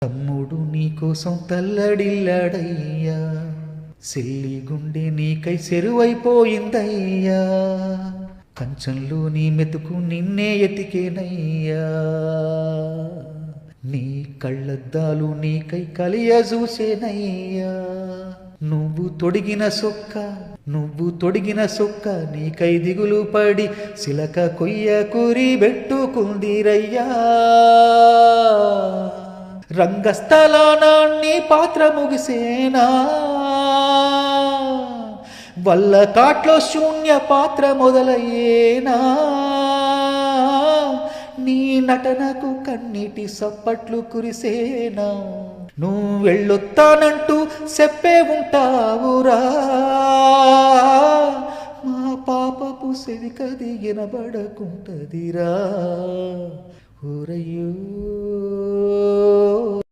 తమ్ముడు నీకోసం తల్లడిల్లాడయ్యా, సిల్లి గుండె నీకై చెరువైపోయిందయ్యా, కంచంలో నీ మెతుకు నిన్నే ఎతికేనయ్యా, నీ కళ్ళద్దాలు నీకై కలియ చూసేనయ్యా, నువ్వు తొడిగిన సొక్క నీకై దిగులు పడి సిలక కొయ్య కూరి పెట్టుకుందిరయ్యా, రంగస్థలాన నీ పాత్ర ముగిసేనా, వల్ల కాట్లో శూన్య పాత్ర మొదలయ్యేనా, నీ నటనకు కన్నీటి సప్పట్లు కురిసేనా, నువ్వు వెళ్ళొత్తానంటూ చెప్పే ఉంటావురా, మా పాపపు సెవికది వినబడకుంటదిరా ఓరయ్యో.